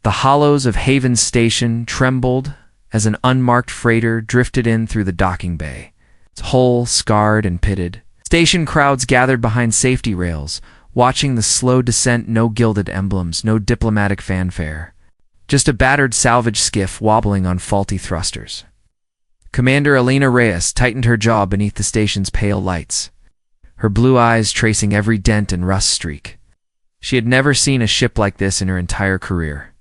The hollows of Haven Station trembled as an unmarked freighter drifted in through the docking bay, its hull scarred and pitted. Station crowds gathered behind safety rails, watching the slow descent. No gilded emblems, no diplomatic fanfare. Just a battered salvage skiff wobbling on faulty thrusters. Commander Elena Reyes tightened her jaw beneath the station's pale lights, her blue eyes tracing every dent and rust streak. She had never seen a ship like this in her entire career.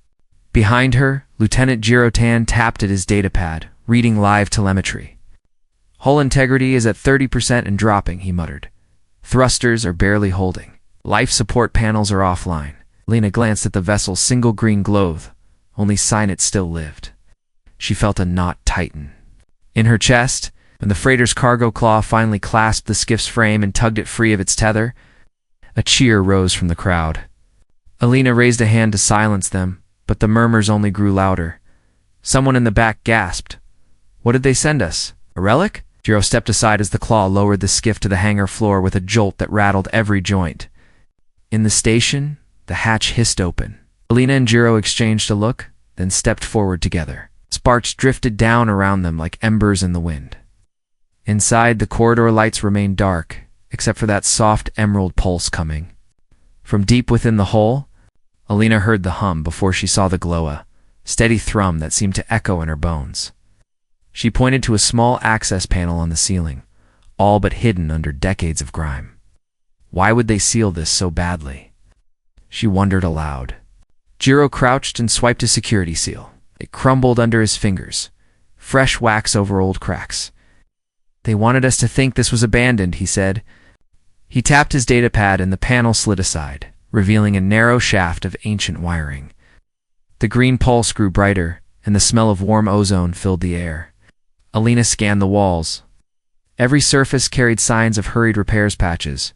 Behind her, Lieutenant Jiro Tan tapped at his datapad, reading live telemetry. "Hull integrity is at 30% and dropping," he muttered. "Thrusters are barely holding. Life support panels are offline." Lena glanced at the vessel's single green glow, only sign it still lived. She felt a knot tighten in her chest. When the freighter's cargo claw finally clasped the skiff's frame and tugged it free of its tether, a cheer rose from the crowd. Elena raised a hand to silence them, but the murmurs only grew louder. Someone in the back gasped. "What did they send us? A relic?" Jiro stepped aside as the claw lowered the skiff to the hangar floor with a jolt that rattled every joint. In the station, the hatch hissed open. Elena and Jiro exchanged a look, then stepped forward together. Sparks drifted down around them like embers in the wind. Inside, the corridor lights remained dark, except for that soft emerald pulse coming from deep within the hull. Elena heard the hum before she saw the glow, a steady thrum that seemed to echo in her bones. She pointed to a small access panel on the ceiling, all but hidden under decades of grime. Why would they seal this so badly? She wondered aloud. Jiro crouched and swiped a security seal. It crumbled under his fingers, fresh wax over old cracks. "They wanted us to think this was abandoned," he said. He tapped his datapad and the panel slid aside, revealing a narrow shaft of ancient wiring. The green pulse grew brighter, and the smell of warm ozone filled the air. Elena scanned the walls. Every surface carried signs of hurried repairs patches,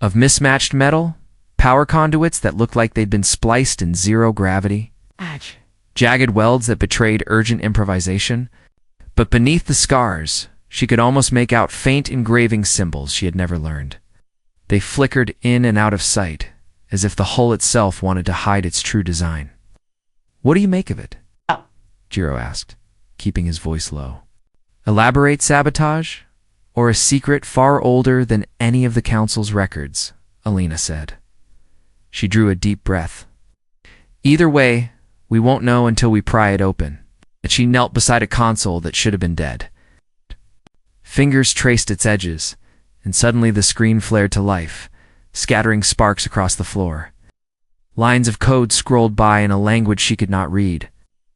of mismatched metal, power conduits that looked like they'd been spliced in zero gravity, jagged welds that betrayed urgent improvisation. But beneath the scars, she could almost make out faint engraving symbols she had never learned. They flickered in and out of sight, as if the hull itself wanted to hide its true design. "What do you make of it?" Jiro asked, keeping his voice low. "Elaborate sabotage? Or a secret far older than any of the Council's records?" Elena said. She drew a deep breath. "Either way, we won't know until we pry it open." And she knelt beside a console that should have been dead. Fingers traced its edges, and suddenly the screen flared to life, scattering sparks across the floor. Lines of code scrolled by in a language she could not read,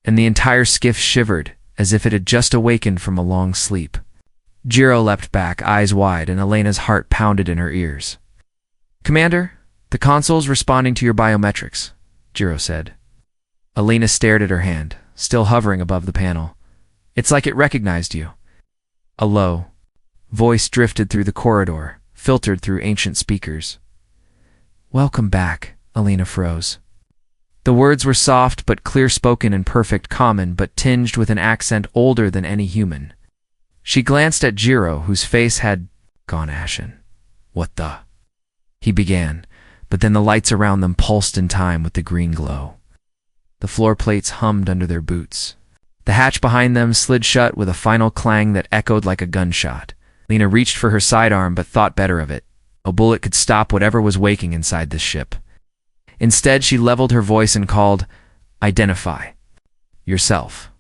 and the entire skiff shivered as if it had just awakened from a long sleep. Jiro leapt back, eyes wide, and Elena's heart pounded in her ears. "Commander, the console's responding to your biometrics," Jiro said. Elena stared at her hand, still hovering above the panel. "It's like it recognized you." A low voice drifted through the corridor, filtered through ancient speakers. "Welcome back," Elena froze. The words were soft but clear-spoken and perfect common, but tinged with an accent older than any human. She glanced at Jiro, whose face had gone ashen. "What the?" he began, but then the lights around them pulsed in time with the green glow. The floor plates hummed under their boots. The hatch behind them slid shut with a final clang that echoed like a gunshot. Lena reached for her sidearm but thought better of it. A bullet could stop whatever was waking inside this ship. Instead, she leveled her voice and called, "Identify yourself."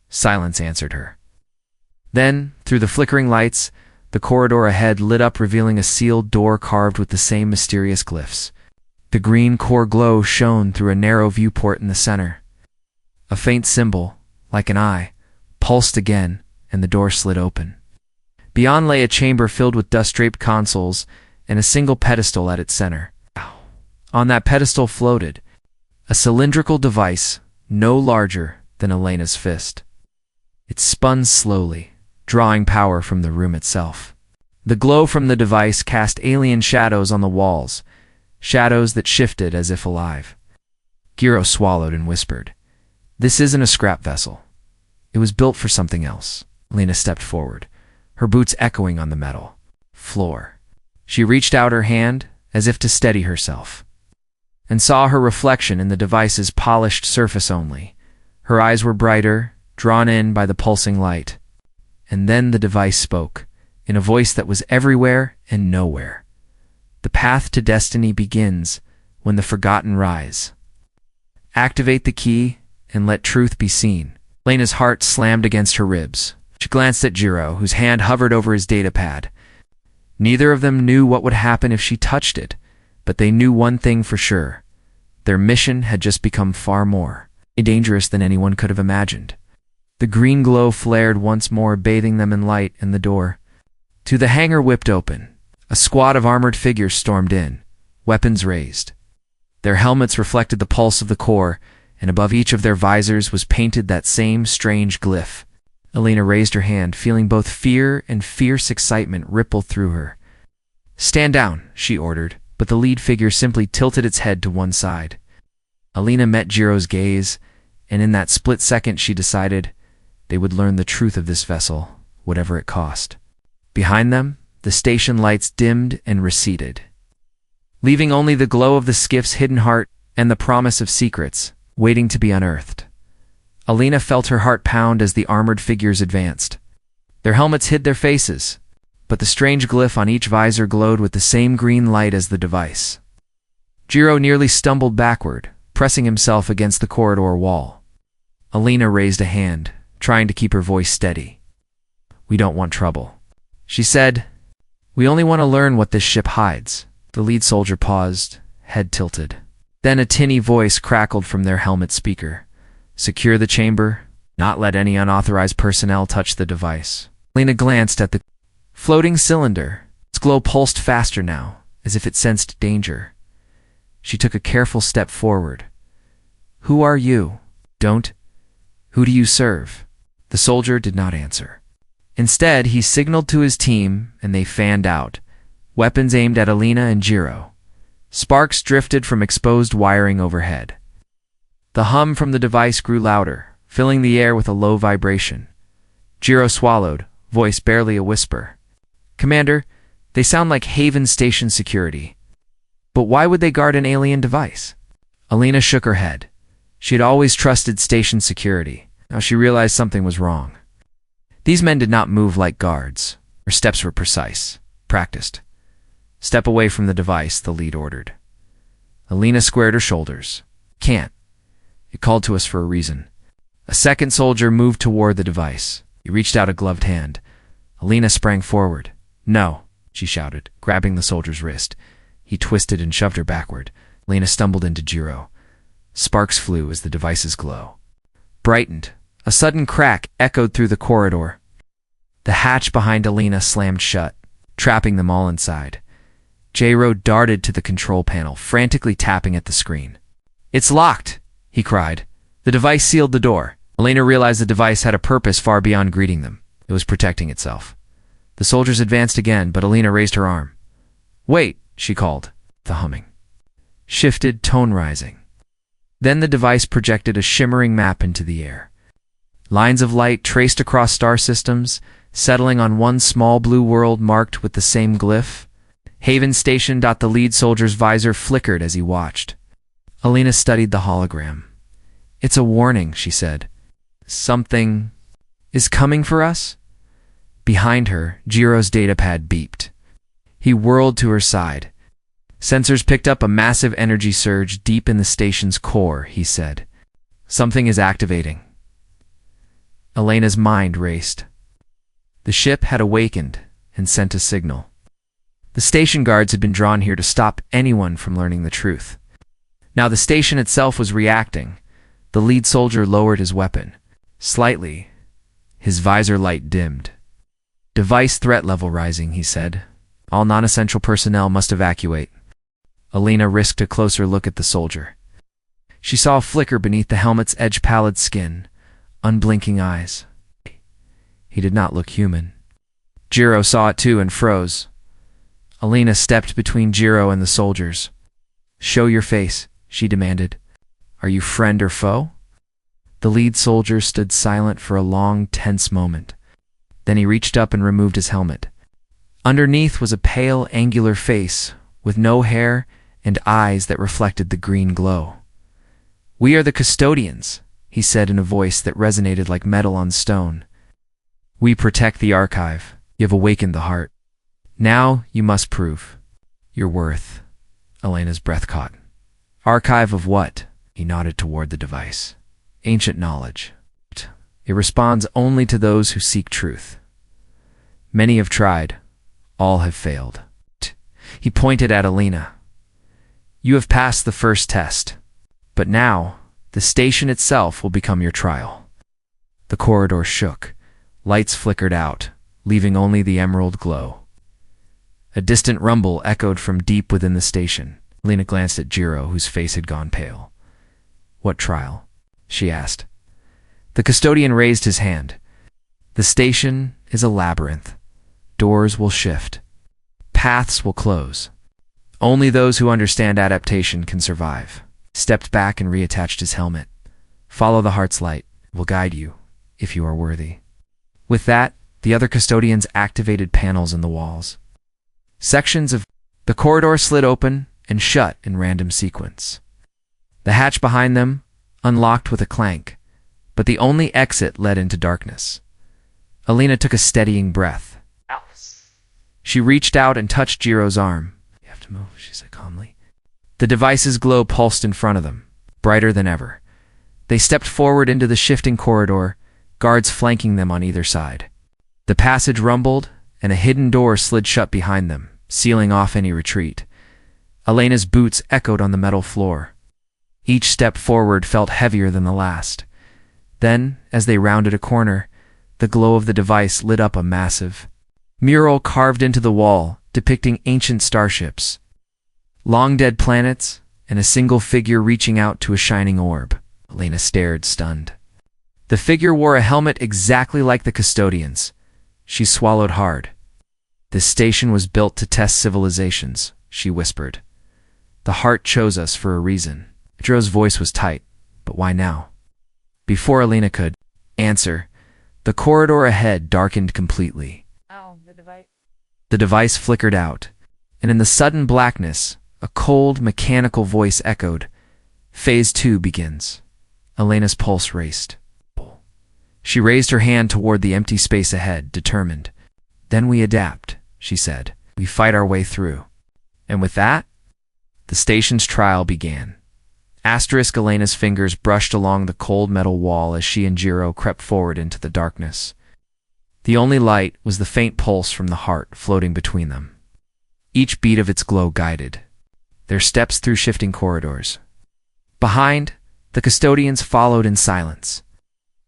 Silence answered her. Then, through the flickering lights, the corridor ahead lit up, revealing a sealed door carved with the same mysterious glyphs. The green core glow shone through a narrow viewport in the center. A faint symbol, like an eye, pulsed again, and the door slid open. Beyond lay a chamber filled with dust-draped consoles and a single pedestal at its center. On that pedestal floated a cylindrical device no larger than Elena's fist. It spun slowly, drawing power from the room itself. The glow from the device cast alien shadows on the walls, shadows that shifted as if alive. Jiro swallowed and whispered, "This isn't a scrap vessel. It was built for something else." Lena stepped forward, her boots echoing on the metal floor. She reached out her hand as if to steady herself. and saw her reflection in the device's polished surface only. Her eyes were brighter, drawn in by the pulsing light. And then the device spoke, in a voice that was everywhere and nowhere. The path to destiny begins when the forgotten rise. Activate the key and let truth be seen. Elena's heart slammed against her ribs. She glanced at Jiro, whose hand hovered over his datapad. Neither of them knew what would happen if she touched it, but they knew one thing for sure. Their mission had just become far more dangerous than anyone could have imagined. The green glow flared once more, bathing them in light, and the door to the hangar whipped open. A squad of armored figures stormed in, weapons raised. Their helmets reflected the pulse of the core, and above each of their visors was painted that same strange glyph. Elena raised her hand, feeling both fear and fierce excitement ripple through her. "Stand down," she ordered, but the lead figure simply tilted its head to one side. Elena met Jiro's gaze, and in that split second she decided they would learn the truth of this vessel, whatever it cost. Behind them, the station lights dimmed and receded, leaving only the glow of the skiff's hidden heart and the promise of secrets waiting to be unearthed. Elena felt her heart pound as the armored figures advanced. Their helmets hid their faces, but the strange glyph on each visor glowed with the same green light as the device. Jiro nearly stumbled backward, pressing himself against the corridor wall. Elena raised a hand, trying to keep her voice steady. "We don't want trouble," she said. "We only want to learn what this ship hides." The lead soldier paused, head tilted. Then a tinny voice crackled from their helmet speaker. "Secure the chamber, not let any unauthorized personnel touch the device." Elena glanced at the floating cylinder. Its glow pulsed faster now, as if it sensed danger. She took a careful step forward. "Who are you? Who do you serve?" The soldier did not answer. Instead, he signaled to his team, and they fanned out, weapons aimed at Elena and Jiro. Sparks drifted from exposed wiring overhead. The hum from the device grew louder, filling the air with a low vibration. Jiro swallowed, voice barely a whisper. "Commander, they sound like Haven Station security. But why would they guard an alien device?" Elena shook her head. She had always trusted station security. Now she realized something was wrong. These men did not move like guards. Their steps were precise, practiced. "Step away from the device," the lead ordered. Elena squared her shoulders. "Can't. It called to us for a reason." A second soldier moved toward the device. He reached out a gloved hand. Elena sprang forward. "No," she shouted, grabbing the soldier's wrist. He twisted and shoved her backward. Elena stumbled into Jiro. Sparks flew as the device's glow brightened. A sudden crack echoed through the corridor. The hatch behind Elena slammed shut, trapping them all inside. Jiro darted to the control panel, frantically tapping at the screen. "It's locked," he cried. The device sealed the door. Elena realized the device had a purpose far beyond greeting them. It was protecting itself. The soldiers advanced again, but Elena raised her arm. "Wait," she called. The humming shifted, tone rising. Then the device projected a shimmering map into the air. Lines of light traced across star systems, settling on one small blue world marked with the same glyph. "Haven Station." The lead soldier's visor flickered as he watched. Elena studied the hologram. "It's a warning," she said. "Something is coming for us?" Behind her, Jiro's datapad beeped. He whirled to her side. "Sensors picked up a massive energy surge deep in the station's core," he said. "Something is activating." Elena's mind raced. The ship had awakened and sent a signal. The station guards had been drawn here to stop anyone from learning the truth. Now the station itself was reacting. The lead soldier lowered his weapon. Slightly, his visor light dimmed. "Device threat level rising," he said. "All non-essential personnel must evacuate." Elena risked a closer look at the soldier. She saw a flicker beneath the helmet's edge, pallid skin, unblinking eyes. He did not look human. Jiro saw it too and froze. Elena stepped between Jiro and the soldiers. "Show your face," she demanded. "Are you friend or foe?" The lead soldier stood silent for a long, tense moment. Then he reached up and removed his helmet. Underneath was a pale, angular face, with no hair and eyes that reflected the green glow. "We are the custodians," he said in a voice that resonated like metal on stone. "We protect the archive. You have awakened the heart. Now you must prove your worth." Elena's breath caught. "Archive of what?" He nodded toward the device. "Ancient knowledge. It responds only to those who seek truth. Many have tried. All have failed." He pointed at Elena. "You have passed the first test, but now the station itself will become your trial." The corridor shook. Lights flickered out, leaving only the emerald glow. A distant rumble echoed from deep within the station. Elena glanced at Jiro, whose face had gone pale. "What trial?" she asked. The custodian raised his hand. "The station is a labyrinth. Doors will shift. Paths will close. Only those who understand adaptation can survive." He stepped back and reattached his helmet. "Follow the heart's light. It will guide you, if you are worthy." With that, the other custodians activated panels in the walls. Sections of the corridor slid open and shut in random sequence. The hatch behind them unlocked with a clank, but the only exit led into darkness. Elena took a steadying breath. She reached out and touched Jiro's arm. "You have to move," she said calmly. The device's glow pulsed in front of them, brighter than ever. They stepped forward into the shifting corridor, guards flanking them on either side. The passage rumbled, and a hidden door slid shut behind them, sealing off any retreat. Elena's boots echoed on the metal floor. Each step forward felt heavier than the last. Then, as they rounded a corner, the glow of the device lit up a massive mural carved into the wall, depicting ancient starships, long-dead planets, and a single figure reaching out to a shining orb. Elena stared, stunned. The figure wore a helmet exactly like the custodians. She swallowed hard. "This station was built to test civilizations," she whispered. "The heart chose us for a reason." Jiro's voice was tight, but why now? Before Elena could answer, the corridor ahead darkened completely. The device flickered out, and in the sudden blackness, a cold, mechanical voice echoed. "Phase 2 begins." Elena's pulse raced. She raised her hand toward the empty space ahead, determined. "Then we adapt," she said. "We fight our way through." And with that, the station's trial began. Elena's fingers brushed along the cold metal wall as she and Jiro crept forward into the darkness. The only light was the faint pulse from the heart floating between them. Each beat of its glow guided their steps through shifting corridors. Behind, the custodians followed in silence,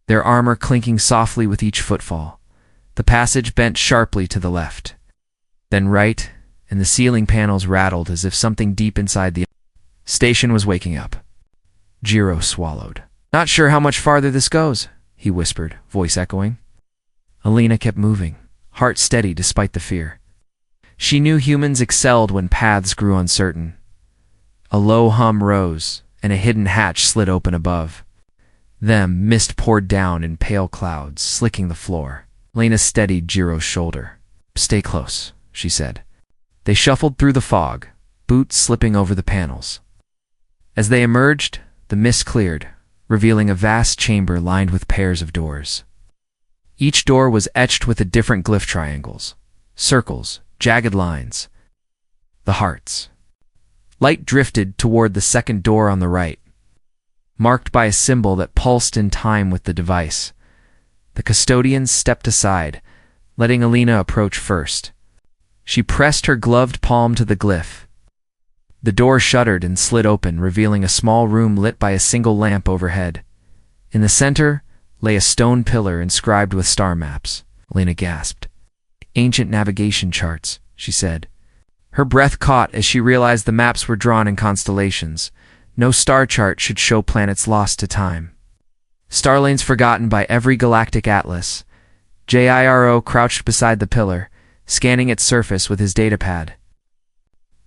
their armor clinking softly with each footfall. The passage bent sharply to the left, then right, and the ceiling panels rattled as if something deep inside the station was waking up. Jiro swallowed. "Not sure how much farther this goes," he whispered, voice echoing. Elena kept moving, heart steady despite the fear. She knew humans excelled when paths grew uncertain. A low hum rose, and a hidden hatch slid open above. Then mist poured down in pale clouds, slicking the floor. Elena steadied Jiro's shoulder. "Stay close," she said. They shuffled through the fog, boots slipping over the panels. As they emerged, the mist cleared, revealing a vast chamber lined with pairs of doors. Each door was etched with different glyph triangles, circles, jagged lines. The hearts. Light drifted toward the second door on the right, marked by a symbol that pulsed in time with the device. The custodians stepped aside, letting Elena approach first. She pressed her gloved palm to the glyph. The door shuddered and slid open, revealing a small room lit by a single lamp overhead. In the center lay a stone pillar inscribed with star maps. Elena gasped. "Ancient navigation charts," she said. Her breath caught as she realized the maps were drawn in constellations. No star chart should show planets lost to time. Star lanes forgotten by every galactic atlas. Jiro crouched beside the pillar, scanning its surface with his datapad.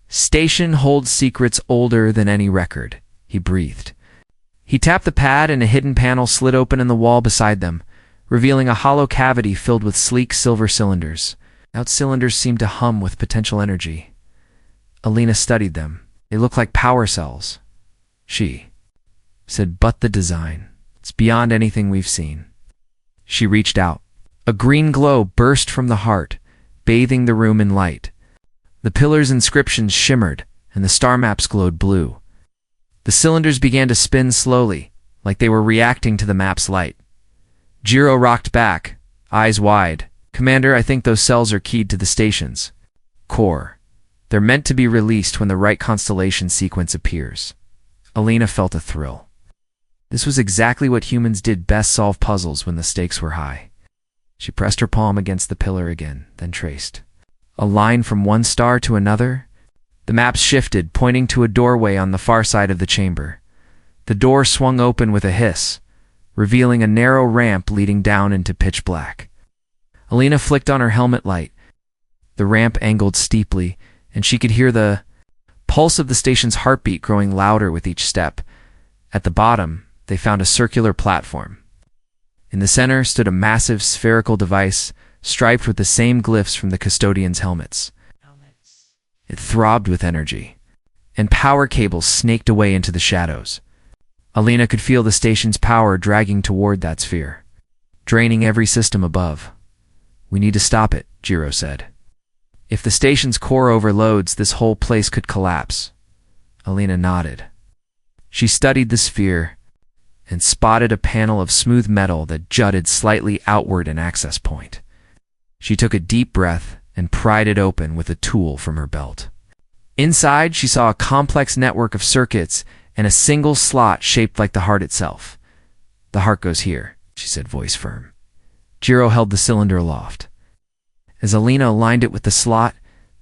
"Station holds secrets older than any record," he breathed. He tapped the pad and a hidden panel slid open in the wall beside them, revealing a hollow cavity filled with sleek silver cylinders. Out cylinders seemed to hum with potential energy. Elena studied them, They look like power cells. She said, but the design, it's beyond anything we've seen. She reached out. A green glow burst from the heart, bathing the room in light. The pillars' inscriptions shimmered, and the star maps glowed blue. The cylinders began to spin slowly, like they were reacting to the map's light. Jiro rocked back, eyes wide. Commander, I think those cells are keyed to the station's core. They're meant to be released when the right constellation sequence appears. Elena felt a thrill. This was exactly what humans did best: solve puzzles when the stakes were high. She pressed her palm against the pillar again, then traced a line from one star to another. The maps shifted, pointing to a doorway on the far side of the chamber. The door swung open with a hiss, revealing a narrow ramp leading down into pitch black. Elena flicked on her helmet light. The ramp angled steeply, and she could hear the pulse of the station's heartbeat growing louder with each step. At the bottom, they found a circular platform. In the center stood a massive spherical device, striped with the same glyphs from the custodians' helmets. It throbbed with energy, and power cables snaked away into the shadows. Elena could feel the station's power dragging toward that sphere, draining every system above. We need to stop it, Jiro said. If the station's core overloads, this whole place could collapse. Elena nodded. She studied the sphere and spotted a panel of smooth metal that jutted slightly outward an access point. She took a deep breath and pried it open with a tool from her belt. Inside, she saw a complex network of circuits and a single slot shaped like the heart itself. The heart goes here, she said, voice firm. Jiro held the cylinder aloft. As Elena aligned it with the slot,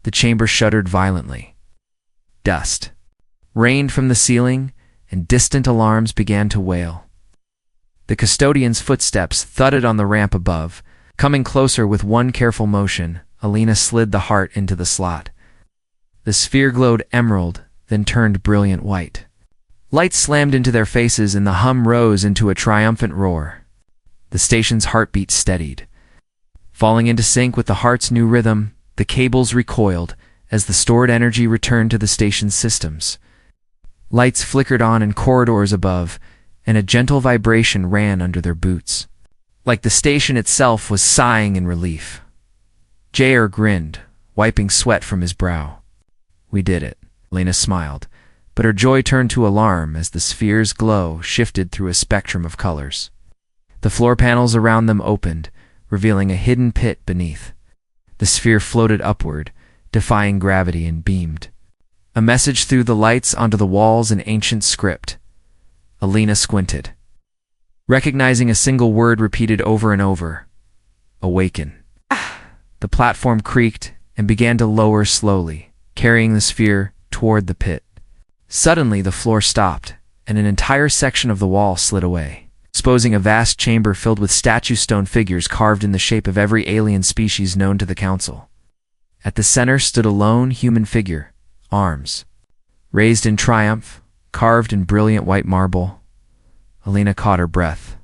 the chamber shuddered violently. Dust rained from the ceiling, and distant alarms began to wail. The custodian's footsteps thudded on the ramp above. Coming closer with one careful motion, Elena slid the heart into the slot. The sphere glowed emerald, then turned brilliant white. Lights slammed into their faces, and the hum rose into a triumphant roar. The station's heartbeat steadied. Falling into sync with the heart's new rhythm, the cables recoiled as the stored energy returned to the station's systems. Lights flickered on in corridors above, and a gentle vibration ran under their boots, like the station itself was sighing in relief. Jair grinned, wiping sweat from his brow. We did it, Elena smiled, but her joy turned to alarm as the sphere's glow shifted through a spectrum of colors. The floor panels around them opened, revealing a hidden pit beneath. The sphere floated upward, defying gravity, and beamed a message through the lights onto the walls in ancient script. Elena squinted, recognizing a single word repeated over and over. Awaken. The platform creaked and began to lower slowly, carrying the sphere toward the pit. Suddenly, the floor stopped, and an entire section of the wall slid away, exposing a vast chamber filled with statue stone figures carved in the shape of every alien species known to the Council. At the center stood a lone human figure, arms raised in triumph, carved in brilliant white marble. Elena caught her breath.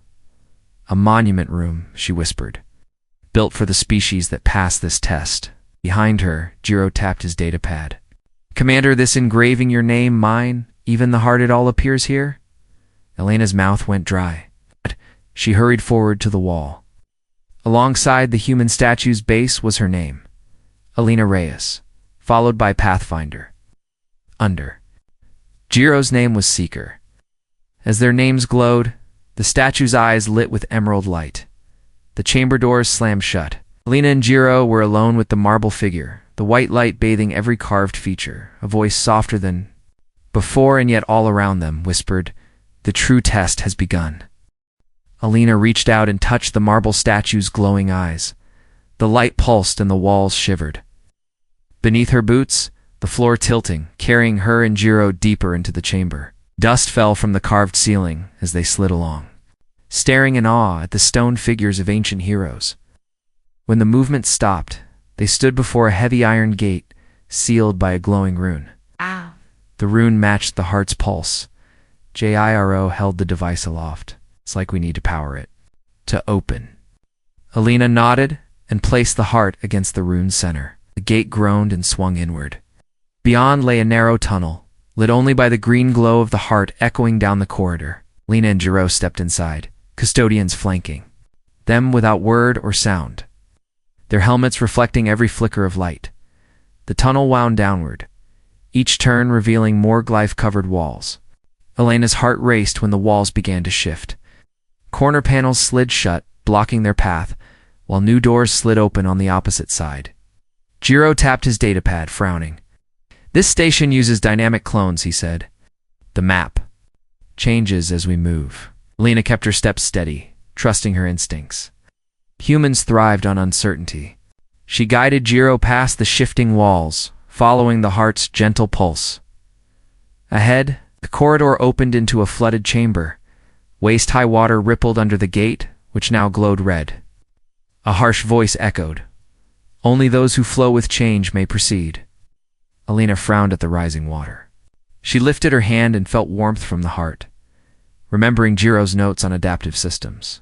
A monument room, she whispered, built for the species that passed this test. Behind her, Jiro tapped his data pad. Commander, this engraving, your name, mine, even the heart, it all appears here? Elena's mouth went dry. She hurried forward to the wall. Alongside the human statue's base was her name, Elena Reyes, followed by Pathfinder. Under Jiro's name was Seeker. As their names glowed, the statue's eyes lit with emerald light. The chamber doors slammed shut. Elena and Jiro were alone with the marble figure, the white light bathing every carved feature. A voice softer than before and yet all around them whispered, "The true test has begun." Elena reached out and touched the marble statue's glowing eyes. The light pulsed and the walls shivered. Beneath her boots, the floor tilting, carrying her and Jiro deeper into the chamber. Dust fell from the carved ceiling as they slid along, staring in awe at the stone figures of ancient heroes. When the movement stopped, they stood before a heavy iron gate, sealed by a glowing rune. Ow. The rune matched the heart's pulse. Jiro held the device aloft. It's like we need to power it. To open. Elena nodded and placed the heart against the rune's center. The gate groaned and swung inward. Beyond lay a narrow tunnel, lit only by the green glow of the heart echoing down the corridor. Lena and Jiro stepped inside, custodians flanking them without word or sound, their helmets reflecting every flicker of light. The tunnel wound downward, each turn revealing more glyph-covered walls. Elena's heart raced when the walls began to shift. Corner panels slid shut, blocking their path, while new doors slid open on the opposite side. Jiro tapped his datapad, frowning. "This station uses dynamic clones," he said. "The map changes as we move." Elena kept her steps steady, trusting her instincts. Humans thrived on uncertainty. She guided Jiro past the shifting walls, following the heart's gentle pulse. Ahead, the corridor opened into a flooded chamber. Waist-high water rippled under the gate, which now glowed red. A harsh voice echoed. "Only those who flow with change may proceed." Elena frowned at the rising water. She lifted her hand and felt warmth from the heart, remembering Jiro's notes on adaptive systems.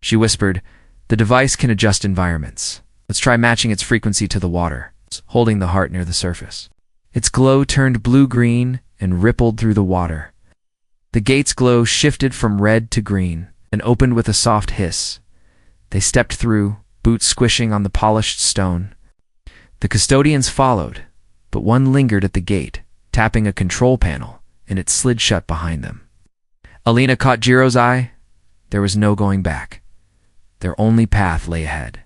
She whispered, "The device can adjust environments. Let's try matching its frequency to the water," holding the heart near the surface. Its glow turned blue-green and rippled through the water. The gate's glow shifted from red to green and opened with a soft hiss. They stepped through, boots squishing on the polished stone. The custodians followed, but one lingered at the gate, tapping a control panel, and it slid shut behind them. Elena caught Jiro's eye. There was no going back. Their only path lay ahead.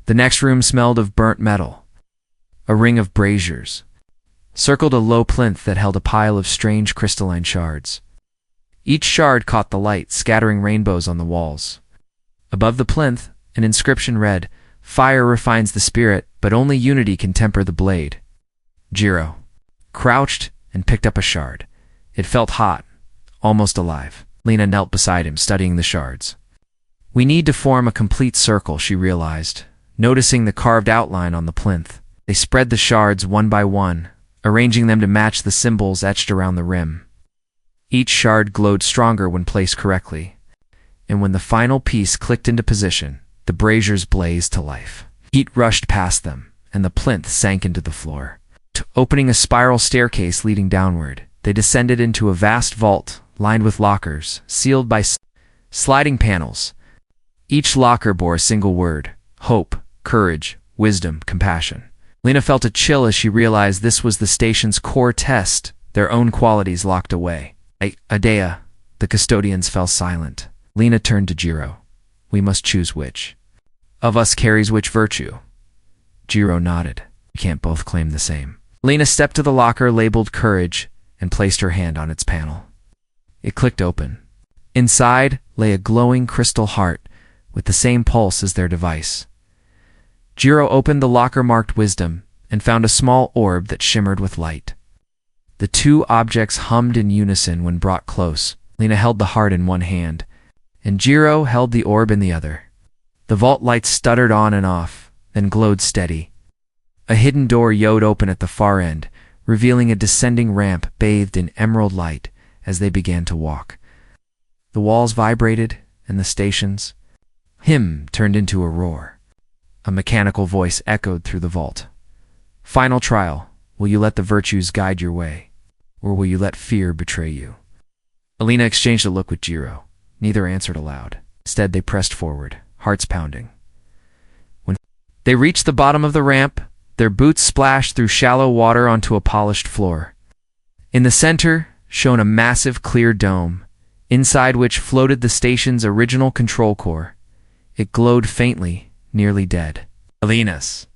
The next room smelled of burnt metal. A ring of braziers circled a low plinth that held a pile of strange crystalline shards. Each shard caught the light, scattering rainbows on the walls. Above the plinth, an inscription read, "Fire refines the spirit, but only unity can temper the blade." Jiro crouched and picked up a shard. It felt hot, almost alive. Lena knelt beside him, studying the shards. "We need to form a complete circle," she realized, noticing the carved outline on the plinth. They spread the shards one by one, arranging them to match the symbols etched around the rim. Each shard glowed stronger when placed correctly, and when the final piece clicked into position, the braziers blazed to life. Heat rushed past them, and the plinth sank into the floor. Opening a spiral staircase leading downward, they descended into a vast vault lined with lockers, sealed by sliding panels. Each locker bore a single word: hope, courage, wisdom, compassion. Lena felt a chill as she realized this was the station's core test, their own qualities locked away. "Adea," the custodians fell silent. Lena turned to Jiro. "We must choose which of us carries which virtue." Jiro nodded. "We can't both claim the same." Lena stepped to the locker labeled courage and placed her hand on its panel. It clicked open. Inside lay a glowing crystal heart with the same pulse as their device. Jiro opened the locker marked wisdom and found a small orb that shimmered with light. The two objects hummed in unison when brought close. Lena held the heart in one hand, and Jiro held the orb in the other. The vault lights stuttered on and off, then glowed steady. A hidden door yowed open at the far end, revealing a descending ramp bathed in emerald light as they began to walk. The walls vibrated, and the station's hymn turned into a roar. A mechanical voice echoed through the vault. "Final trial. Will you let the virtues guide your way, or will you let fear betray you?" Elena exchanged a look with Jiro. Neither answered aloud. Instead, they pressed forward, hearts pounding. When they reached the bottom of the ramp, their boots splashed through shallow water onto a polished floor. In the center shone a massive clear dome, inside which floated the station's original control core. It glowed faintly, nearly dead. Elena's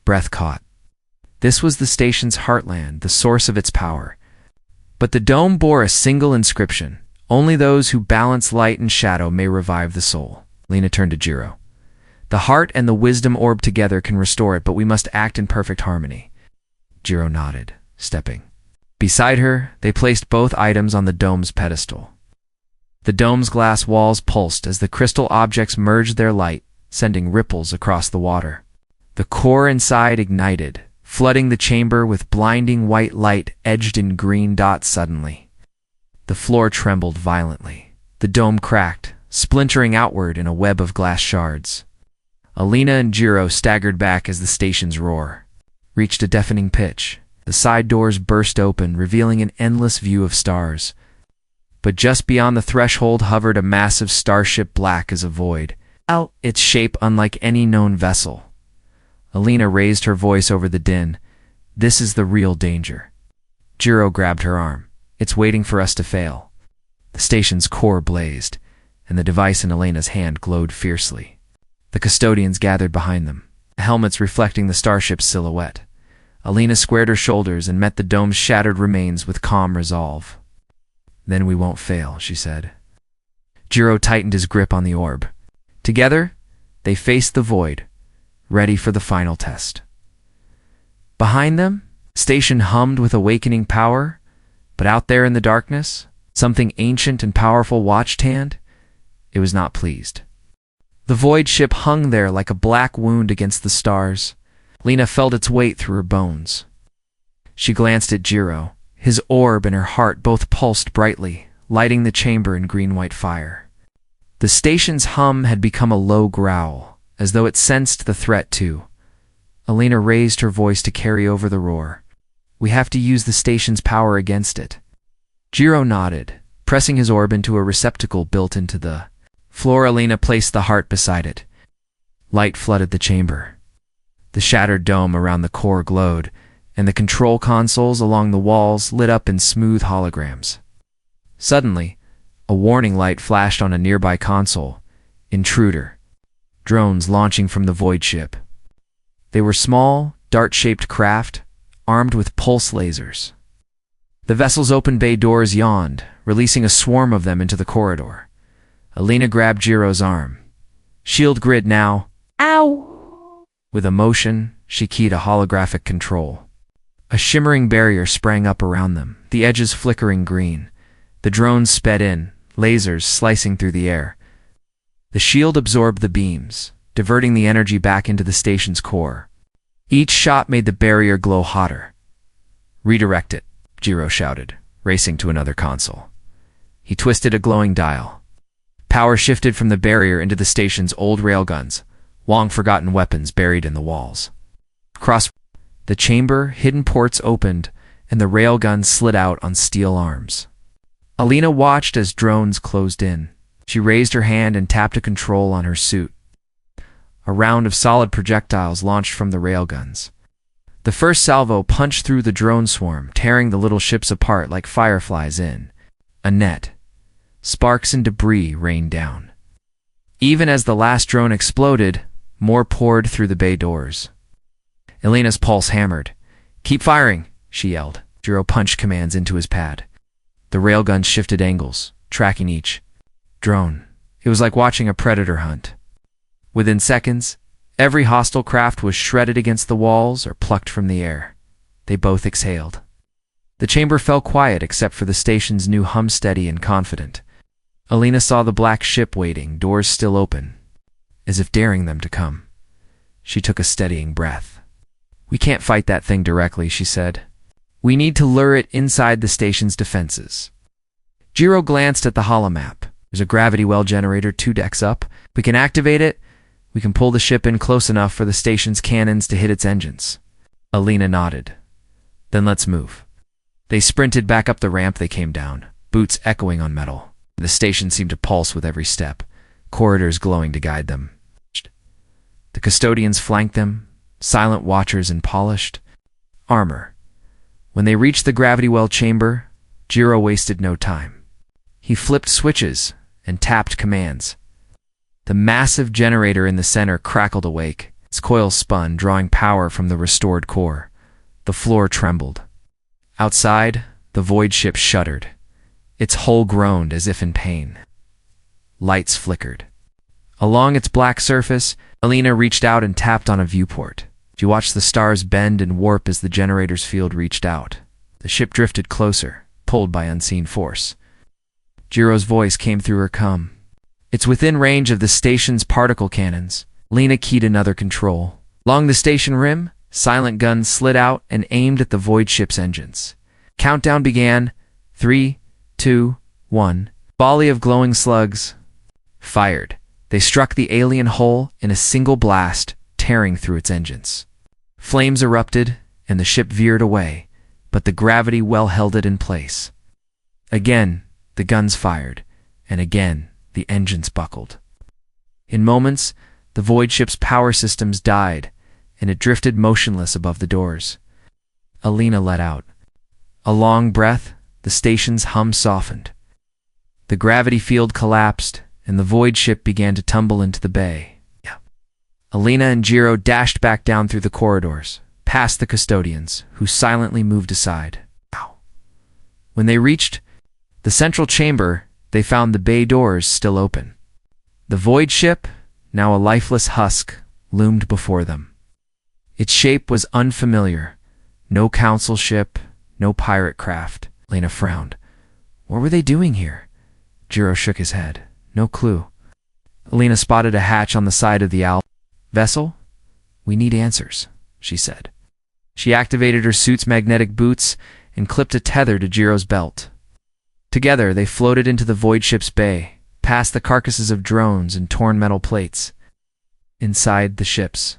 breath caught. This was the station's heartland, the source of its power. But the dome bore a single inscription: "Only those who balance light and shadow may revive the soul." Lena turned to Jiro. "The heart and the wisdom orb together can restore it, but we must act in perfect harmony." Jiro nodded, stepping. Beside her, they placed both items on the dome's pedestal. The dome's glass walls pulsed as the crystal objects merged their light, sending ripples across the water. The core inside ignited, flooding the chamber with blinding white light edged in green dots suddenly. The floor trembled violently. The dome cracked, splintering outward in a web of glass shards. Elena and Jiro staggered back as the station's roar reached a deafening pitch. The side doors burst open, revealing an endless view of stars. But just beyond the threshold hovered a massive starship black as a void, its shape unlike any known vessel. Elena raised her voice over the din. "This is the real danger." Jiro grabbed her arm. "It's waiting for us to fail." The station's core blazed, and the device in Elena's hand glowed fiercely. The custodians gathered behind them, helmets reflecting the starship's silhouette. Elena squared her shoulders and met the dome's shattered remains with calm resolve. "Then we won't fail," she said. Jiro tightened his grip on the orb. Together, they faced the void, ready for the final test. Behind them, the station hummed with awakening power, but out there in the darkness, something ancient and powerful watched hand. It was not pleased. The void ship hung there like a black wound against the stars. Lena felt its weight through her bones. She glanced at Jiro. His orb and her heart both pulsed brightly, lighting the chamber in green-white fire. The station's hum had become a low growl, as though it sensed the threat too. Elena raised her voice to carry over the roar. "We have to use the station's power against it." Jiro nodded, pressing his orb into a receptacle built into the floor. Elena placed the heart beside it. Light flooded the chamber. The shattered dome around the core glowed, and the control consoles along the walls lit up in smooth holograms. Suddenly, a warning light flashed on a nearby console. "Intruder." Drones launching from the void ship. They were small, dart-shaped craft, armed with pulse lasers. The vessel's open bay doors yawned, releasing a swarm of them into the corridor. Elena grabbed Jiro's arm. "Shield grid now." Ow! With a motion, she keyed a holographic control. A shimmering barrier sprang up around them, the edges flickering green. The drones sped in, lasers slicing through the air. The shield absorbed the beams, diverting the energy back into the station's core. Each shot made the barrier glow hotter. "Redirect it," Jiro shouted, racing to another console. He twisted a glowing dial. Power shifted from the barrier into the station's old railguns, long-forgotten weapons buried in the walls. Across the chamber, hidden ports opened, and the railguns slid out on steel arms. Elena watched as drones closed in. She raised her hand and tapped a control on her suit. A round of solid projectiles launched from the railguns. The first salvo punched through the drone swarm, tearing the little ships apart like fireflies in a net. Sparks and debris rained down. Even as the last drone exploded, more poured through the bay doors. Elena's pulse hammered. "Keep firing," she yelled. Jiro punched commands into his pad. The railguns shifted angles, tracking each drone. It was like watching a predator hunt. Within seconds, every hostile craft was shredded against the walls or plucked from the air. They both exhaled. The chamber fell quiet except for the station's new hum, steady and confident. Elena saw the black ship waiting, doors still open, as if daring them to come. She took a steadying breath. "We can't fight that thing directly," she said. "We need to lure it inside the station's defenses." Jiro glanced at the holomap. "There's a gravity well generator 2 decks up. We can activate it. We can pull the ship in close enough for the station's cannons to hit its engines." Elena nodded. "Then let's move." They sprinted back up the ramp they came down, boots echoing on metal. The station seemed to pulse with every step, corridors glowing to guide them. The custodians flanked them, silent watchers in polished armor. When they reached the gravity well chamber, Jiro wasted no time. He flipped switches and tapped commands. The massive generator in the center crackled awake. Its coils spun, drawing power from the restored core. The floor trembled. Outside, the void ship shuddered. Its hull groaned as if in pain. Lights flickered. Along its black surface, Elena reached out and tapped on a viewport. She watched the stars bend and warp as the generator's field reached out. The ship drifted closer, pulled by unseen force. Jiro's voice came through her cum. "It's within range of the station's particle cannons." Lena keyed another control. Along the station rim, silent guns slid out and aimed at the void ship's engines. Countdown began. 3, 2, 1. Volley of glowing slugs fired. They struck the alien hull in a single blast, tearing through its engines. Flames erupted, and the ship veered away, but the gravity well held it in place. Again, the guns fired, and again, the engines buckled. In moments, the void ship's power systems died, and it drifted motionless above the doors. Elena let out a long breath. The station's hum softened. The gravity field collapsed, and the void ship began to tumble into the bay. Elena and Jiro dashed back down through the corridors, past the custodians, who silently moved aside. When they reached the central chamber, they found the bay doors still open. The void ship, now a lifeless husk, loomed before them. Its shape was unfamiliar. No council ship, no pirate craft. Elena frowned. What were they doing here? Jiro shook his head. No clue. Elena spotted a hatch on the side of the vessel. We need answers, she said. She activated her suit's magnetic boots and clipped a tether to Jiro's belt. Together, they floated into the void ship's bay, past the carcasses of drones and torn metal plates. Inside the ships,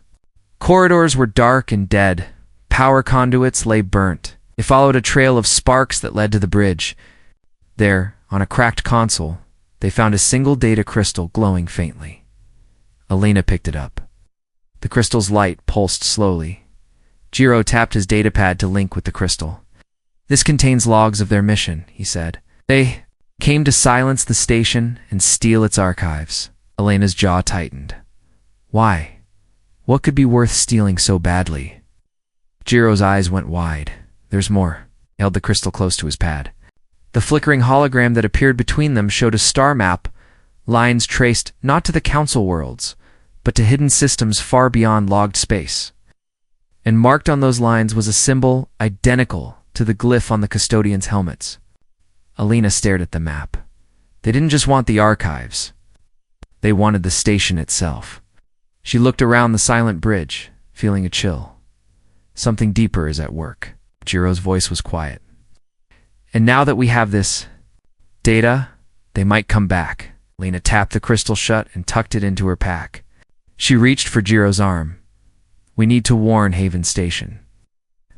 corridors were dark and dead. Power conduits lay burnt. They followed a trail of sparks that led to the bridge. There, on a cracked console, they found a single data crystal glowing faintly. Elena picked it up. The crystal's light pulsed slowly. Jiro tapped his datapad to link with the crystal. This contains logs of their mission, he said. They came to silence the station and steal its archives. Elena's jaw tightened. Why? What could be worth stealing so badly? Jiro's eyes went wide. There's more. He held the crystal close to his pad. The flickering hologram that appeared between them showed a star map, lines traced not to the council worlds, but to hidden systems far beyond logged space. And marked on those lines was a symbol identical to the glyph on the custodians' helmets. Elena stared at the map. They didn't just want the archives. They wanted the station itself. She looked around the silent bridge, feeling a chill. Something deeper is at work. Jiro's voice was quiet. And now that we have this data, they might come back. Elena tapped the crystal shut and tucked it into her pack. She reached for Jiro's arm. We need to warn Haven Station.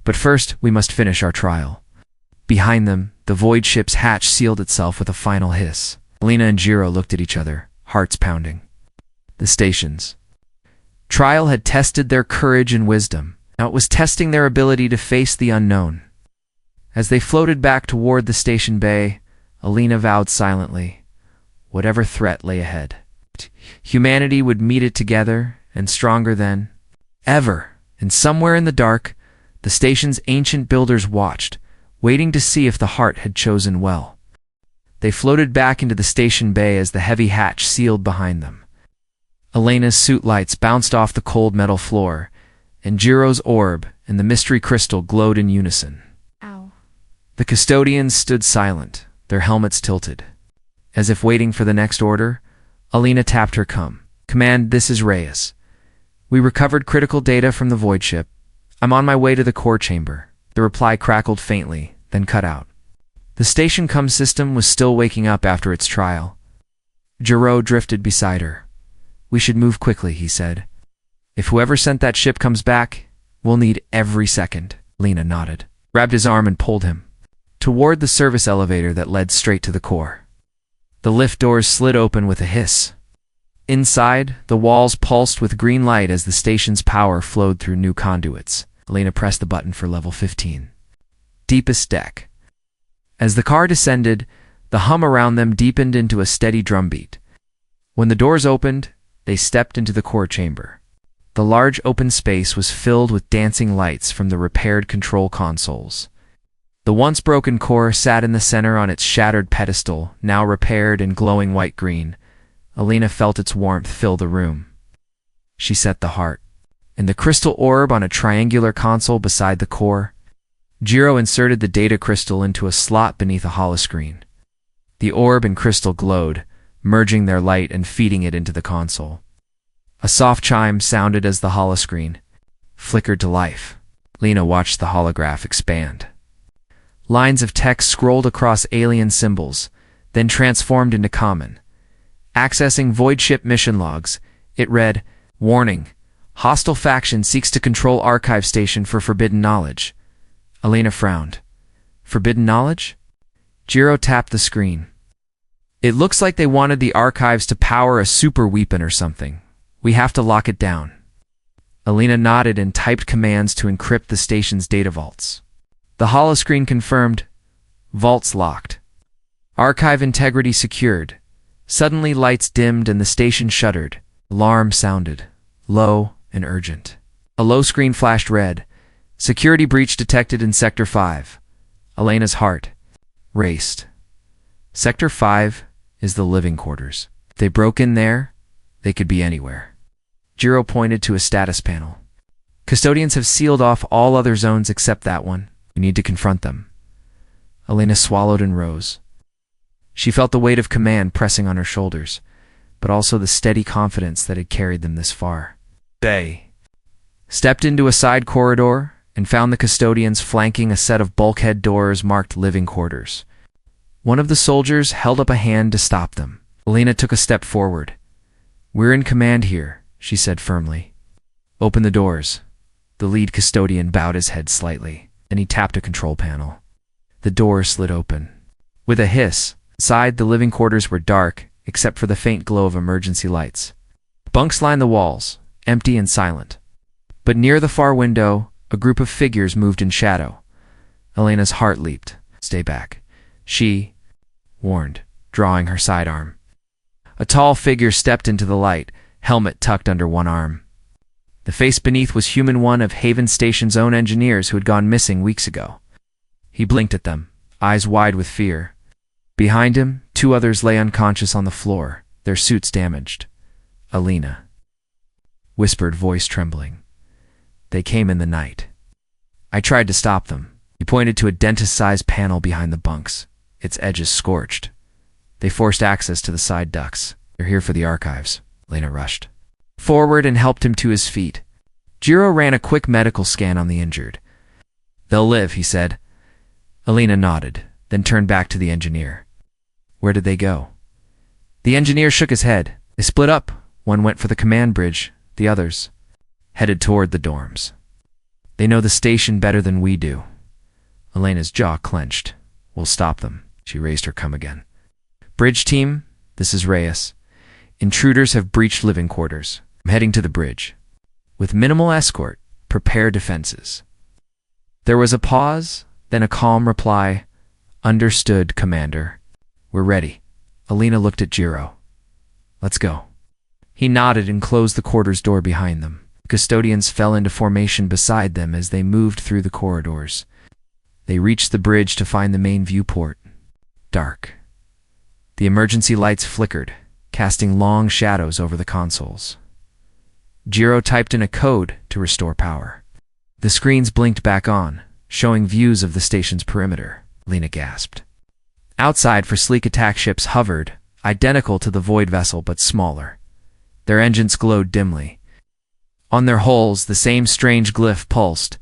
But first, we must finish our trial. Behind them, the void ship's hatch sealed itself with a final hiss. Elena and Jiro looked at each other, hearts pounding. The station's trial had tested their courage and wisdom. Now it was testing their ability to face the unknown. As they floated back toward the station bay, Elena vowed silently, whatever threat lay ahead, humanity would meet it together and stronger than ever. And somewhere in the dark, the station's ancient builders watched, waiting to see if the heart had chosen well. They floated back into the station bay as the heavy hatch sealed behind them. Elena's suit lights bounced off the cold metal floor, and Jiro's orb and the mystery crystal glowed in unison. Ow. The custodians stood silent, their helmets tilted. As if waiting for the next order, Elena tapped her command, this is Reyes. We recovered critical data from the void ship. I'm on my way to the core chamber. The reply crackled faintly, then cut out. The station system was still waking up after its trial. Jiro drifted beside her. We should move quickly, he said. If whoever sent that ship comes back, we'll need every second. Elena nodded, grabbed his arm and pulled him toward the service elevator that led straight to the core. The lift doors slid open with a hiss. Inside, the walls pulsed with green light as the station's power flowed through new conduits. Elena pressed the button for level 15. Deepest deck. As the car descended, the hum around them deepened into a steady drumbeat. When the doors opened, they stepped into the core chamber. The large open space was filled with dancing lights from the repaired control consoles. The once broken core sat in the center on its shattered pedestal, now repaired and glowing white-green. Elena felt its warmth fill the room. She set the heart and the crystal orb on a triangular console beside the core. Jiro inserted the data crystal into a slot beneath a holoscreen. The orb and crystal glowed, merging their light and feeding it into the console. A soft chime sounded as the holoscreen flickered to life. Lena watched the holograph expand. Lines of text scrolled across alien symbols, then transformed into common. Accessing void ship mission logs, it read, "Warning. Hostile faction seeks to control archive station for forbidden knowledge." Elena frowned. Forbidden knowledge? Jiro tapped the screen. It looks like they wanted the archives to power a super weapon or something. We have to lock it down. Elena nodded and typed commands to encrypt the station's data vaults. The holoscreen confirmed, vaults locked. Archive integrity secured. Suddenly lights dimmed and the station shuddered. Alarm sounded, low and urgent. A low screen flashed red. Security breach detected in Sector 5. Elena's heart raced. Sector 5 is the living quarters. If they broke in there, they could be anywhere. Jiro pointed to a status panel. Custodians have sealed off all other zones except that one. We need to confront them. Elena swallowed and rose. She felt the weight of command pressing on her shoulders, but also the steady confidence that had carried them this far. They stepped into a side corridor and found the custodians flanking a set of bulkhead doors marked living quarters. One of the soldiers held up a hand to stop them. Elena took a step forward. "We're in command here," she said firmly. "Open the doors." The lead custodian bowed his head slightly, and he tapped a control panel. The door slid open. With a hiss, inside the living quarters were dark, except for the faint glow of emergency lights. Bunks lined the walls, empty and silent. But near the far window, a group of figures moved in shadow. Elena's heart leaped. "Stay back," she warned, drawing her sidearm. A tall figure stepped into the light, helmet tucked under one arm. The face beneath was human, one of Haven Station's own engineers who had gone missing weeks ago. He blinked at them, eyes wide with fear. Behind him, two others lay unconscious on the floor, their suits damaged. "Elena," whispered, voice trembling. "They came in the night. I tried to stop them." He pointed to a dentist-sized panel behind the bunks, its edges scorched. "They forced access to the side ducts. They're here for the archives." Elena rushed forward and helped him to his feet. Jiro ran a quick medical scan on the injured. "They'll live," he said. Elena nodded, then turned back to the engineer. "Where did they go?" The engineer shook his head. "They split up. One went for the command bridge. The others headed toward the dorms. They know the station better than we do." Elena's jaw clenched. "We'll stop them." She raised her cum again. "Bridge team, this is Reyes. Intruders have breached living quarters. I'm heading to the bridge. With minimal escort, prepare defenses." There was a pause, then a calm reply. "Understood, Commander. We're ready." Elena looked at Jiro. "Let's go." He nodded and closed the quarters door behind them. Custodians fell into formation beside them as they moved through the corridors. They reached the bridge to find the main viewport. Dark. The emergency lights flickered, casting long shadows over the consoles. Jiro typed in a code to restore power. The screens blinked back on, showing views of the station's perimeter. Elena gasped. Outside, for sleek attack ships hovered, identical to the Void vessel but smaller. Their engines glowed dimly. On their hulls, the same strange glyph pulsed.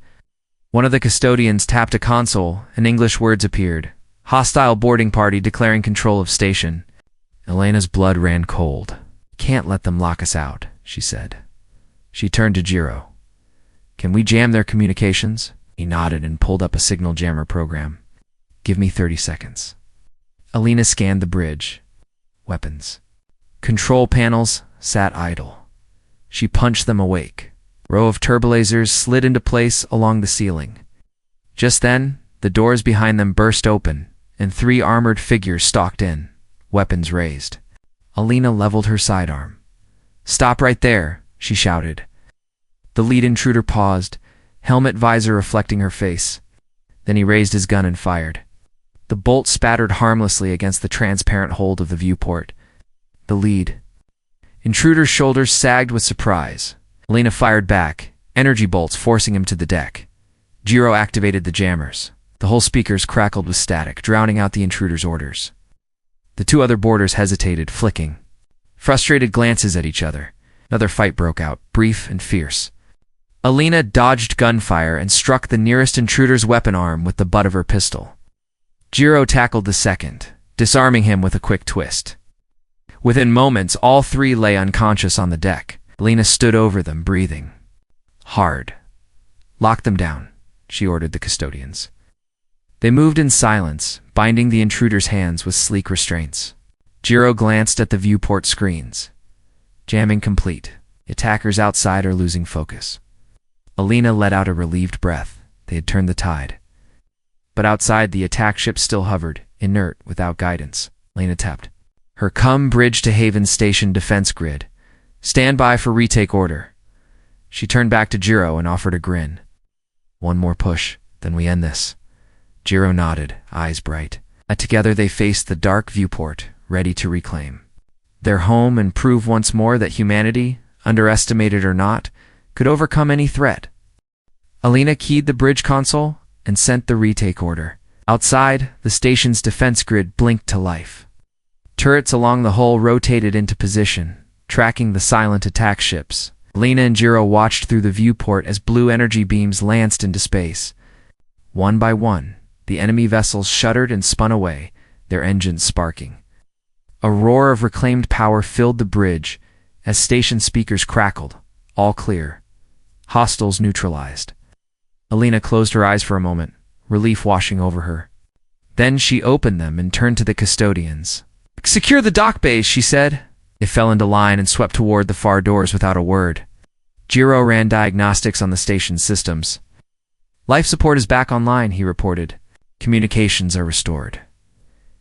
One of the custodians tapped a console, and English words appeared. "Hostile boarding party declaring control of station." Elena's blood ran cold. "Can't let them lock us out," she said. She turned to Jiro. "Can we jam their communications?" He nodded and pulled up a signal jammer program. "Give me 30 seconds. Elena scanned the bridge. Weapons. Control panels sat idle. She punched them awake. Row of turbolasers slid into place along the ceiling. Just then, the doors behind them burst open, and 3 armored figures stalked in, weapons raised. Elena leveled her sidearm. "Stop right there," she shouted. The lead intruder paused, helmet visor reflecting her face. Then he raised his gun and fired. The bolt spattered harmlessly against the transparent hold of the viewport. The lead intruder's shoulders sagged with surprise. Elena fired back, energy bolts forcing him to the deck. Jiro activated the jammers. The whole speakers crackled with static, drowning out the intruder's orders. The 2 other boarders hesitated, flicking frustrated glances at each other. Another fight broke out, brief and fierce. Elena dodged gunfire and struck the nearest intruder's weapon arm with the butt of her pistol. Jiro tackled the second, disarming him with a quick twist. Within moments, all 3 lay unconscious on the deck. Elena stood over them, breathing hard. "Lock them down," she ordered the custodians. They moved in silence, binding the intruder's hands with sleek restraints. Jiro glanced at the viewport screens. Jamming complete. The attackers outside are losing focus. Elena let out a relieved breath. They had turned the tide. But outside, the attack ship still hovered, inert, without guidance. Elena tapped her bridge to Haven Station defense grid. Stand by for retake order. She turned back to Jiro and offered a grin. One more push, then we end this. Jiro nodded, eyes bright. Together they faced the dark viewport, ready to reclaim their home and prove once more that humanity, underestimated or not, could overcome any threat. Elena keyed the bridge console and sent the retake order. Outside, the station's defense grid blinked to life. Turrets along the hull rotated into position, tracking the silent attack ships. Elena and Jiro watched through the viewport as blue energy beams lanced into space. One by one, the enemy vessels shuddered and spun away, their engines sparking. A roar of reclaimed power filled the bridge as station speakers crackled. All clear. Hostiles neutralized. Elena closed her eyes for a moment, relief washing over her. Then she opened them and turned to the custodians. "Secure the dock bays," she said. They fell into line and swept toward the far doors without a word. Jiro ran diagnostics on the station's systems. "Life support is back online," he reported. "Communications are restored.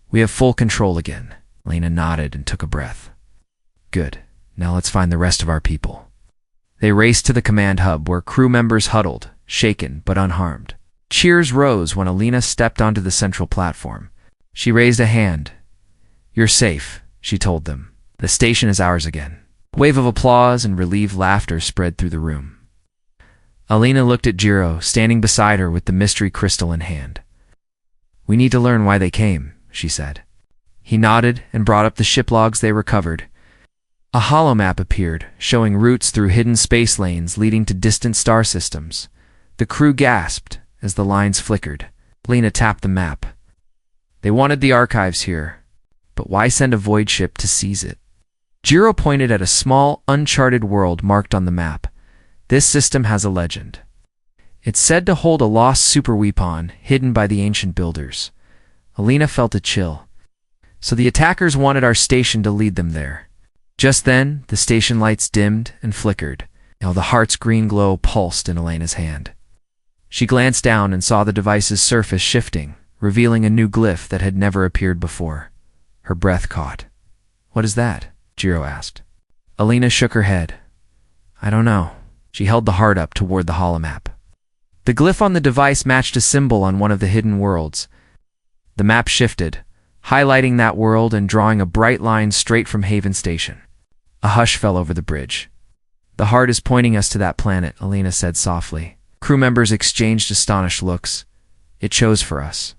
We have full control again." Elena nodded and took a breath. "Good. Now let's find the rest of our people." They raced to the command hub where crew members huddled, shaken but unharmed. Cheers rose when Elena stepped onto the central platform. She raised a hand. "You're safe," she told them. "The station is ours again." A wave of applause and relieved laughter spread through the room. Elena looked at Jiro, standing beside her with the mystery crystal in hand. "We need to learn why they came," she said. He nodded and brought up the ship logs they recovered. A holomap appeared, showing routes through hidden space lanes leading to distant star systems. The crew gasped as the lines flickered. Elena tapped the map. They wanted the archives here, but why send a void ship to seize it? Jiro pointed at a small, uncharted world marked on the map. This system has a legend. It's said to hold a lost superweapon hidden by the ancient builders. Elena felt a chill. So the attackers wanted our station to lead them there. Just then, the station lights dimmed and flickered. Now the heart's green glow pulsed in Elena's hand. She glanced down and saw the device's surface shifting, revealing a new glyph that had never appeared before. Her breath caught. "What is that?" Jiro asked. Elena shook her head. "I don't know." She held the heart up toward the holomap. The glyph on the device matched a symbol on one of the hidden worlds. The map shifted, highlighting that world and drawing a bright line straight from Haven Station. A hush fell over the bridge. "The heart is pointing us to that planet," Elena said softly. Crew members exchanged astonished looks. "It chose for us."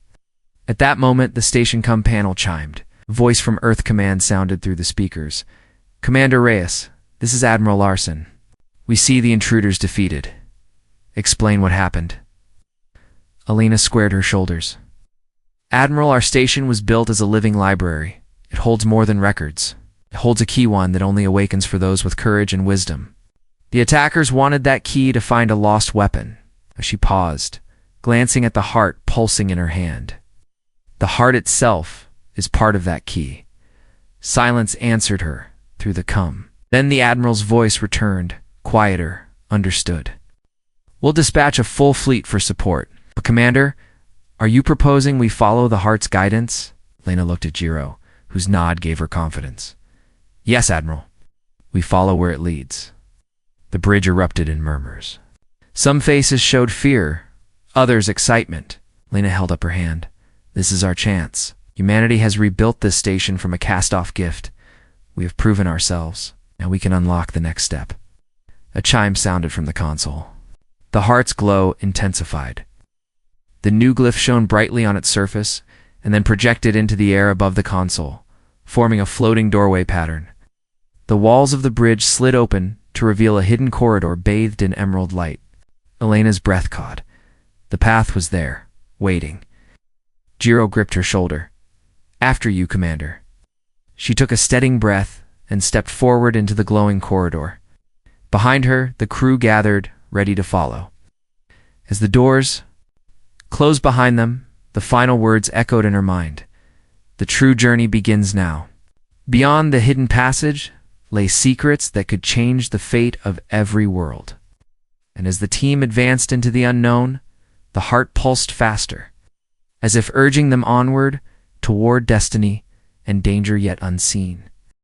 At that moment, the station panel chimed. A voice from Earth Command sounded through the speakers. "Commander Reyes, this is Admiral Larson. We see the intruders defeated. Explain what happened." Elena squared her shoulders. "Admiral, our station was built as a living library. It holds more than records. It holds a key one that only awakens for those with courage and wisdom. The attackers wanted that key to find a lost weapon." She paused, glancing at the heart pulsing in her hand. "The heart itself is part of that key." Silence answered her through the cum. Then the Admiral's voice returned, quieter, understood. "We'll dispatch a full fleet for support. But Commander, are you proposing we follow the heart's guidance?" Elena looked at Jiro, whose nod gave her confidence. "Yes, Admiral. We follow where it leads." The bridge erupted in murmurs. Some faces showed fear, others excitement. Elena held up her hand. "This is our chance. Humanity has rebuilt this station from a cast-off gift. We have proven ourselves. Now we can unlock the next step." A chime sounded from the console. The heart's glow intensified. The new glyph shone brightly on its surface, and then projected into the air above the console, forming a floating doorway pattern. The walls of the bridge slid open to reveal a hidden corridor bathed in emerald light. Elena's breath caught. The path was there, waiting. Jiro gripped her shoulder. "After you, Commander." She took a steadying breath and stepped forward into the glowing corridor. Behind her, the crew gathered, ready to follow. As the doors closed behind them, The final words echoed in her mind. The true journey begins now. Beyond the hidden passage lay secrets that could change the fate of every world. And as the team advanced into the unknown, the heart pulsed faster, as if urging them onward toward destiny and danger yet unseen.